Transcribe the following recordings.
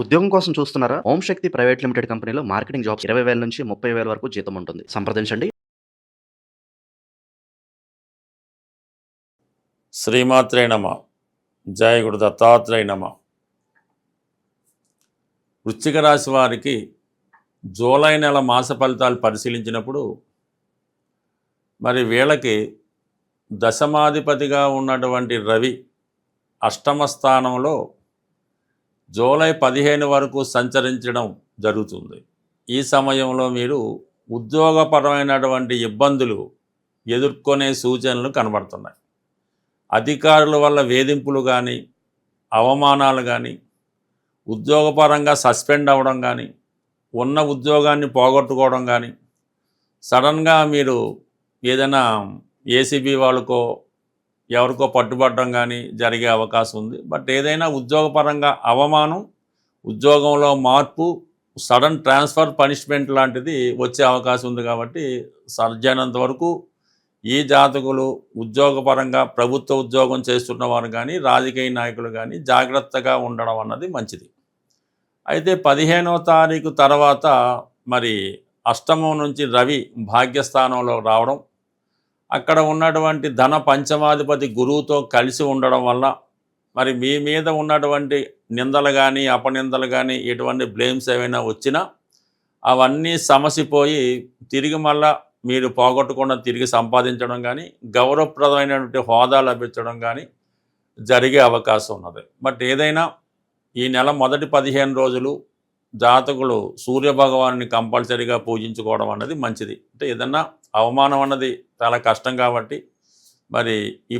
ఉద్యోగం కోసం చూస్తున్నారా? ఓం శక్తి ప్రైవేట్ లిమిటెడ్ కంపెనీలో మార్కెటింగ్ జాబ్స్ 20,000 నుంచి 30,000 వరకు జీతం ఉంటుంది. సంప్రదించండి. శ్రీమాత్రే నమ. జయ గురు దత్తాత్రేయ నమ. వృశ్చిక రాశి వారికి జూలై నెల మాస ఫలితాలు పరిశీలించినప్పుడు మరి వీళ్ళకి దశమాధిపతిగా ఉన్నటువంటి రవి అష్టమ స్థానంలో జూలై 15 వరకు సంచరించడం జరుగుతుంది. ఈ సమయంలో మీరు ఉద్యోగపరమైనటువంటి ఇబ్బందులు ఎదుర్కొనే సూచనలు కనబడుతున్నాయి. అధికారుల వల్ల వేధింపులు కానీ, అవమానాలు కానీ, ఉద్యోగపరంగా సస్పెండ్ అవ్వడం కానీ, ఉన్న ఉద్యోగాన్ని పోగొట్టుకోవడం కానీ, సడన్గా మీరు ఏదైనా ఏసీబీ వాళ్ళకో ఎవరికో పట్టుబట్టడం కానీ జరిగే అవకాశం ఉంది. బట్ ఏదైనా ఉద్యోగపరంగా అవమానం, ఉద్యోగంలో మార్పు, సడన్ ట్రాన్స్ఫర్, పనిష్మెంట్ లాంటిది వచ్చే అవకాశం ఉంది. కాబట్టి సాధ్యమైనంత వరకు ఈ జాతకులు ఉద్యోగపరంగా ప్రభుత్వ ఉద్యోగం చేస్తున్నవారు కానీ, రాజకీయ నాయకులు కానీ జాగ్రత్తగా ఉండడం అన్నది మంచిది. అయితే 15వ తారీఖు తర్వాత మరి అష్టమం నుంచి రవి భాగ్యస్థానంలో రావడం, అక్కడ ఉన్నటువంటి ధన పంచమాధిపతి గురువుతో కలిసి ఉండడం వల్ల మరి మీ మీద ఉన్నటువంటి నిందలు కానీ, అపనిందలు కానీ, ఎటువంటి బ్లేమ్స్ ఏమైనా వచ్చినా అవన్నీ సమసిపోయి తిరిగి మళ్ళా మీరు పోగొట్టకుండా తిరిగి సంపాదించడం కానీ, గౌరవప్రదమైనటువంటి హోదా లభించడం కానీ జరిగే అవకాశం ఉన్నది. బట్ ఏదైనా ఈ నెల మొదటి 15 రోజులు జాతకులు సూర్యభగవాన్ని కంపల్సరీగా పూజించుకోవడం అన్నది మంచిది. అంటే ఏదన్నా అవమానం అన్నది చాలా కష్టం కాబట్టి మరి ఈ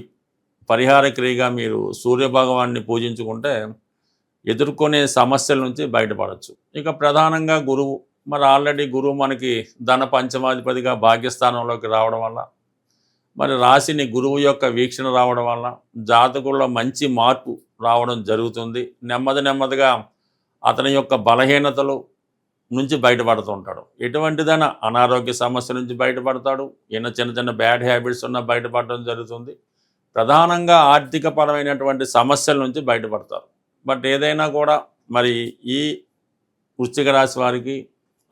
పరిహార క్రియగా మీరు సూర్యభగవాన్ని పూజించుకుంటే ఎదుర్కొనే సమస్యల నుంచి బయటపడవచ్చు. ఇక ప్రధానంగా గురువు, మరి ఆల్రెడీ గురువు మనకి ధన పంచమాధిపతిగా భాగ్యస్థానంలోకి రావడం వల్ల, మరి రాశిని గురువు యొక్క వీక్షణ రావడం వల్ల జాతకుల్లో మంచి మార్పు రావడం జరుగుతుంది. నెమ్మదిగా అతని యొక్క బలహీనతలు నుంచి బయటపడుతూ ఉంటాడు. ఎటువంటిదైనా అనారోగ్య సమస్య నుంచి బయటపడతాడు. చిన్న బ్యాడ్ హ్యాబిట్స్ ఉన్న బయటపడడం జరుగుతుంది. ప్రధానంగా ఆర్థిక పరమైనటువంటి సమస్యల నుంచి బయటపడతారు. బట్ ఏదైనా కూడా మరి ఈ వృశ్చిక రాశి వారికి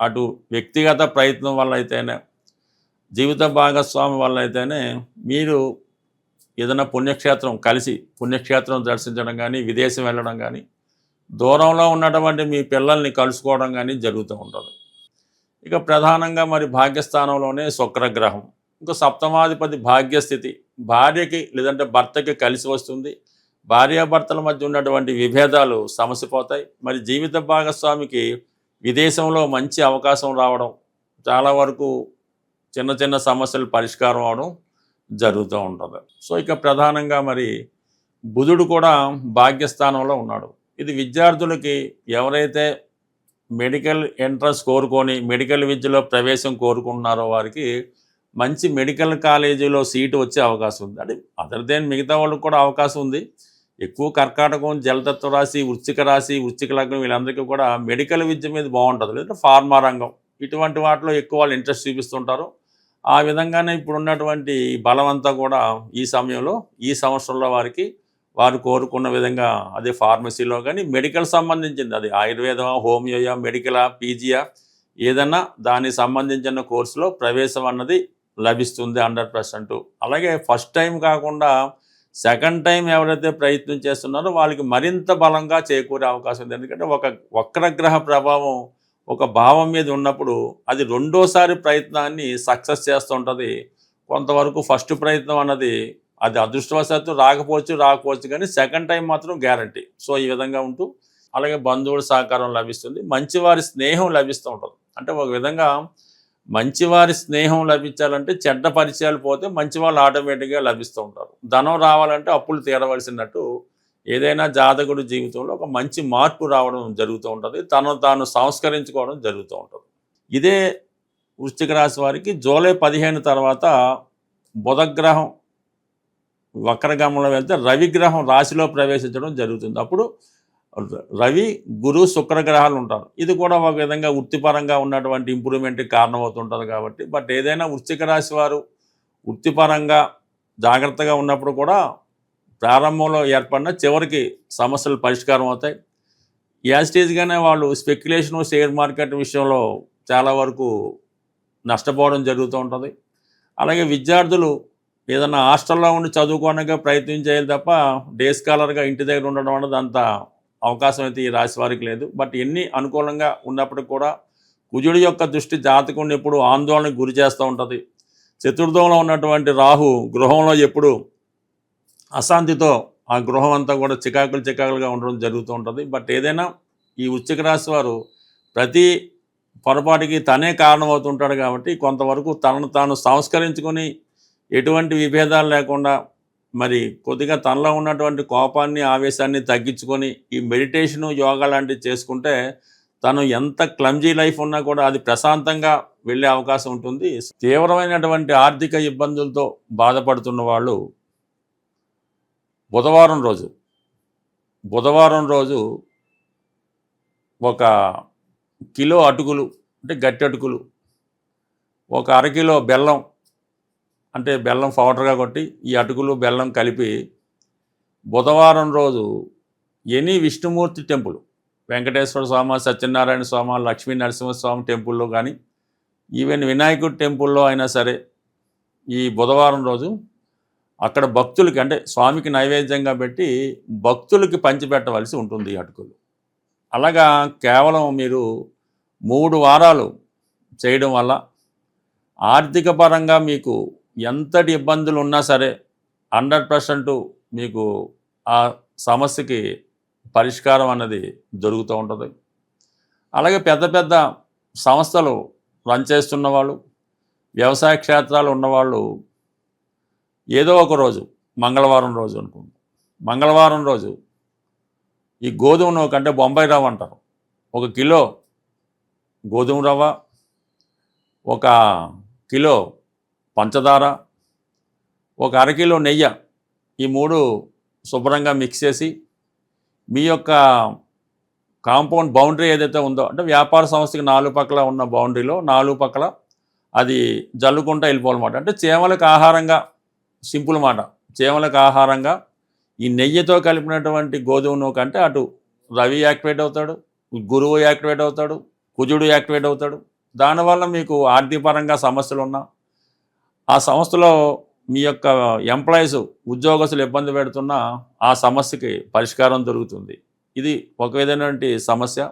అటు వ్యక్తిగత ప్రయత్నం వల్ల అయితేనే, జీవిత భాగస్వామి వల్ల అయితేనే మీరు ఏదైనా పుణ్యక్షేత్రం దర్శించడం కానీ, విదేశం వెళ్ళడం కానీ, దూరంలో ఉన్నటువంటి మీ పిల్లల్ని కలుసుకోవడం కానీ జరుగుతూ ఉంటుంది. ఇక ప్రధానంగా మరి భాగ్యస్థానంలోనే శుక్రగ్రహం, ఇంకా సప్తమాధిపతి భాగ్యస్థితి భార్యకి లేదంటే భర్తకి కలిసి వస్తుంది. భార్యాభర్తల మధ్య ఉన్నటువంటి విభేదాలు సమసిపోతాయి. మరి జీవిత భాగస్వామికి విదేశంలో మంచి అవకాశం రావడం, చాలా వరకు చిన్న సమస్యలు పరిష్కారం అవడం జరుగుతూ ఉంటుంది. సో ఇక ప్రధానంగా మరి బుధుడు కూడా భాగ్యస్థానంలో ఉన్నాడు. ఇది విద్యార్థులకి ఎవరైతే మెడికల్ ఎంట్రన్స్ కోరుకొని మెడికల్ విద్యలో ప్రవేశం కోరుకుంటున్నారో వారికి మంచి మెడికల్ కాలేజీలో సీటు వచ్చే అవకాశం ఉంది. అది అదర్ దెన్ మిగతా వాళ్ళకి కూడా అవకాశం ఉంది. ఎక్కువ కర్కాటకం, జలతత్వ రాశి, వృశ్చిక రాశి, వృశ్చిక లగ్నం వీళ్ళందరికీ కూడా మెడికల్ విద్య మీద బాగుంటుంది. లేదంటే ఫార్మా రంగం, ఇటువంటి వాటిలో ఎక్కువ వాళ్ళు ఇంట్రెస్ట్ చూపిస్తుంటారు. ఆ విధంగానే ఇప్పుడున్నటువంటి బలమంతా కూడా ఈ సమయంలో, ఈ సంవత్సరంలో వారు కోరుకున్న విధంగా అదే ఫార్మసీలో కానీ మెడికల్ సంబంధించింది, అది ఆయుర్వేదమా, హోమియోయా, మెడికలా, పీజీయా, ఏదన్నా దానికి సంబంధించిన కోర్సులో ప్రవేశం అన్నది లభిస్తుంది 100%. అలాగే ఫస్ట్ టైం కాకుండా సెకండ్ టైం ఎవరైతే ప్రయత్నం చేస్తున్నారో వాళ్ళకి మరింత బలంగా చేకూరే అవకాశం ఉంది. ఎందుకంటే ఒక వక్రగ్రహ ప్రభావం ఒక భావం మీద ఉన్నప్పుడు అది రెండోసారి ప్రయత్నాన్ని సక్సెస్ చేస్తూ ఉంటుంది. కొంతవరకు ఫస్ట్ ప్రయత్నం అన్నది అది అదృష్టవశాత్తు రాకపోవచ్చు కానీ సెకండ్ టైం మాత్రం గ్యారంటీ. సో ఈ విధంగా ఉంటూ అలాగే బంధువుల సహకారం లభిస్తుంది. మంచివారి స్నేహం లభిస్తూ ఉంటుంది. అంటే ఒక విధంగా మంచివారి స్నేహం లభించాలంటే చెడ్డ పరిచయాలు పోతే మంచి వాళ్ళు ఆటోమేటిక్గా లభిస్తూ ఉంటారు. ధనం రావాలంటే అప్పులు తీరవలసినట్టు ఏదైనా జాతకుడి జీవితంలో ఒక మంచి మార్పు రావడం జరుగుతూ ఉంటుంది. తాను సంస్కరించుకోవడం జరుగుతూ ఉంటుంది. ఇదే వృశ్చిక రాశి వారికి జూలై 15 తర్వాత బుధగ్రహం వక్రగమనంలో వెళ్తే రవిగ్రహం రాశిలో ప్రవేశించడం జరుగుతుంది. అప్పుడు రవి, గురు, శుక్రగ్రహాలు ఉంటారు. ఇది కూడా ఒక విధంగా వృత్తిపరంగా ఉన్నటువంటి ఇంప్రూవ్మెంట్కి కారణమవుతుంటుంది కాబట్టి. బట్ ఏదైనా వృశ్చిక రాశి వారు వృత్తిపరంగా జాగ్రత్తగా ఉన్నప్పుడు కూడా ప్రారంభంలో ఏర్పడిన చివరికి సమస్యలు పరిష్కారం అవుతాయి. యాజిటీస్గానే వాళ్ళు స్పెక్యులేషను షేర్ మార్కెట్ విషయంలో చాలా వరకు నష్టపోవడం జరుగుతూ ఉంటుంది. అలాగే విద్యార్థులు ఏదన్నా హాస్టల్లో ఉండి చదువుకోవడానికి ప్రయత్నం చేయాలి తప్ప డే స్కాలర్గా ఇంటి దగ్గర ఉండడం అనేది అంత అవకాశం అయితే ఈ రాశి వారికి లేదు. బట్ ఎన్ని అనుకూలంగా ఉన్నప్పటికి కూడా కుజుడి యొక్క దృష్టి జాతకుడిని ఎప్పుడు ఆందోళనకు గురి చేస్తూ ఉంటుంది. చతుర్థంలో ఉన్నటువంటి రాహు గృహంలో ఎప్పుడు అశాంతితో ఆ గృహం అంతా కూడా చికాకులుగా ఉండడం జరుగుతూ ఉంటుంది. బట్ ఏదైనా ఈ వృశ్చిక రాశి వారు ప్రతి పొరపాటుకి తనే కారణమవుతుంటాడు కాబట్టి కొంతవరకు తనను తాను సంస్కరించుకొని ఎటువంటి విభేదాలు లేకుండా మరి కొద్దిగా తనలో ఉన్నటువంటి కోపాన్ని ఆవేశాన్ని తగ్గించుకొని ఈ మెడిటేషను యోగా లాంటివి చేసుకుంటే తను ఎంత క్లమ్జీ లైఫ్ ఉన్నా కూడా అది ప్రశాంతంగా వెళ్ళే అవకాశం ఉంటుంది. తీవ్రమైనటువంటి ఆర్థిక ఇబ్బందులతో బాధపడుతున్న వాళ్ళు బుధవారం రోజు ఒక కిలో అటుకులు అంటే గట్టి అటుకులు, ఒక అరకిలో బెల్లం అంటే బెల్లం పౌడర్గా కొట్టి ఈ అటుకులు బెల్లం కలిపి బుధవారం రోజు ఎనీ విష్ణుమూర్తి టెంపుల్, వెంకటేశ్వర స్వామి, సత్యనారాయణ స్వామి, లక్ష్మీ నరసింహస్వామి టెంపుల్లో కానీ ఈవెన్ వినాయకుడి టెంపుల్లో అయినా సరే ఈ బుధవారం రోజు అక్కడ భక్తులకి అంటే స్వామికి నైవేద్యంగా పెట్టి భక్తులకి పంచిపెట్టవలసి ఉంటుంది ఈ అటుకులు. అలాగా కేవలం మీరు 3 వారాలు చేయడం వల్ల ఆర్థిక పరంగా మీకు ఎంతటి ఇబ్బందులు ఉన్నా సరే 100% మీకు ఆ సమస్యకి పరిష్కారం అన్నది దొరుకుతూ ఉంటుంది. అలాగే పెద్ద పెద్ద సంస్థలు రన్ చేస్తున్న వాళ్ళు, వ్యవసాయ క్షేత్రాలు ఉన్నవాళ్ళు ఏదో ఒక రోజు మంగళవారం రోజు అనుకుంటాం, మంగళవారం రోజు ఈ గోధుమ నూక అంటే బొంబాయి రవ్వ అంటారు, 1 కిలో గోధుమ రవ్వ, 1 కిలో పంచదార, 1 అరకిలో నెయ్యి, ఈ 3 శుభ్రంగా మిక్స్ చేసి మీ యొక్క కాంపౌండ్ బౌండరీ ఏదైతే ఉందో అంటే వ్యాపార సంస్థకి 4 పక్కల ఉన్న బౌండరీలో 4 పక్కల అది జల్లుకుంటూ వెళ్ళిపోవాలన్నమాట. అంటే చీమలకు ఆహారంగా, సింపుల్ మాట, చీమలకు ఆహారంగా ఈ నెయ్యితో కలిపినటువంటి గోధుమ నూక అంటే అటు రవి యాక్టివేట్ అవుతాడు, గురువు యాక్టివేట్ అవుతాడు, కుజుడు యాక్టివేట్ అవుతాడు. దానివల్ల మీకు ఆర్థికపరంగా సమస్యలు ఉన్నా ఆ సంస్థలో మీ యొక్క ఎంప్లాయీస్ ఉద్యోగస్తులు ఇబ్బంది పెడుతున్నా ఆ సమస్యకి పరిష్కారం దొరుకుతుంది. ఇది ఒక విధమైనటువంటి సమస్య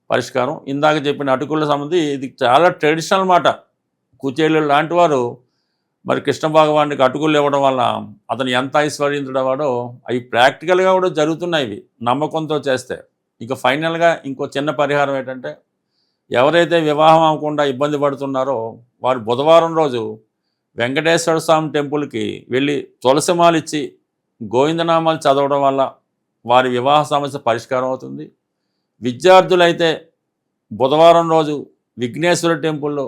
పరిష్కారం. ఇందాక చెప్పిన అటుకుల సంబంధి ఇది చాలా ట్రెడిషనల్ మాట. కుచేలు లాంటి వారు మరి కృష్ణ భగవానికి అటుకులు ఇవ్వడం వల్ల అతను ఎంత ఐశ్వర్యంతుడవాడో అవి ప్రాక్టికల్గా కూడా జరుగుతున్నాయి. ఇవి నమ్మకంతో చేస్తే. ఇక ఫైనల్గా ఇంకో చిన్న పరిహారం ఏంటంటే ఎవరైతే వివాహం అవ్వకుండా ఇబ్బంది పడుతున్నారో వారు బుధవారం రోజు వెంకటేశ్వర స్వామి టెంపుల్కి వెళ్ళి తులసిమాలు ఇచ్చి గోవిందనామాలు చదవడం వల్ల వారి వివాహ సమస్య పరిష్కారం అవుతుంది. విద్యార్థులైతే బుధవారం రోజు విఘ్నేశ్వర టెంపుల్లో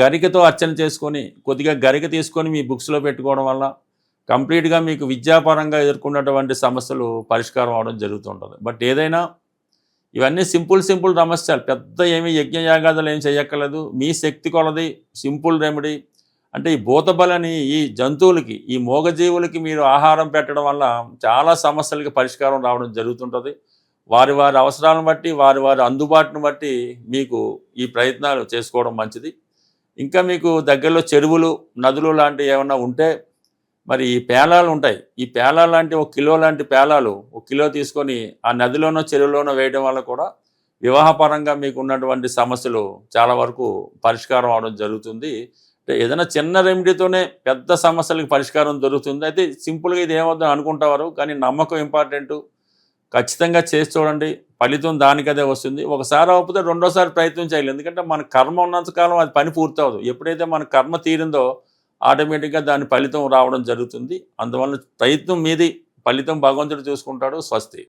గరికతో అర్చన చేసుకొని కొద్దిగా గరిక తీసుకొని మీ బుక్స్లో పెట్టుకోవడం వల్ల కంప్లీట్గా మీకు విద్యాపరంగా ఎదుర్కొన్నటువంటి సమస్యలు పరిష్కారం అవడం జరుగుతుంటుంది. బట్ ఏదైనా ఇవన్నీ సింపుల్ సమస్యలు, పెద్ద ఏమీ యజ్ఞయాగాదులు ఏం చేయక్కర్లేదు. మీ శక్తి కొలది సింపుల్ రెమెడీ. అంటే ఈ భూతబలని ఈ జంతువులకి, ఈ మూగజీవులకి మీరు ఆహారం పెట్టడం వల్ల చాలా సమస్యలకి పరిష్కారం రావడం జరుగుతుంటుంది. వారి అవసరాలను బట్టి, వారి అందుబాటును బట్టి మీకు ఈ ప్రయత్నాలు చేసుకోవడం మంచిది. ఇంకా మీకు దగ్గరలో చెరువులు, నదులు లాంటివి ఏమన్నా ఉంటే మరి ఈ పేలాలు ఉంటాయి. ఈ పేలాలు లాంటి 1 కిలో లాంటి పేలాలు 1 కిలో తీసుకొని ఆ నదిలోనో చెరువులోనో వేయడం వల్ల కూడా వివాహపరంగా మీకు ఉన్నటువంటి సమస్యలు చాలా వరకు పరిష్కారం అవడం జరుగుతుంది. ఏదైనా చిన్న రెమెడీతోనే పెద్ద సమస్యలకు పరిష్కారం దొరుకుతుంది. అయితే సింపుల్గా ఇది ఏమవుతుందని అనుకుంటారు, కానీ నమ్మకం ఇంపార్టెంటు. ఖచ్చితంగా చేసి చూడండి, ఫలితం దానికదే వస్తుంది. ఒకసారి అవ్వకపోతే రెండోసారి ప్రయత్నం చేయాలి. ఎందుకంటే మన కర్మ ఉన్నంతకాలం అది పని పూర్తవదు. ఎప్పుడైతే మన కర్మ తీరిందో ఆటోమేటిక్గా దాని ఫలితం రావడం జరుగుతుంది. అందువల్ల ప్రయత్నం మీది, ఫలితం భగవంతుడు చూసుకుంటాడు. స్వస్తి.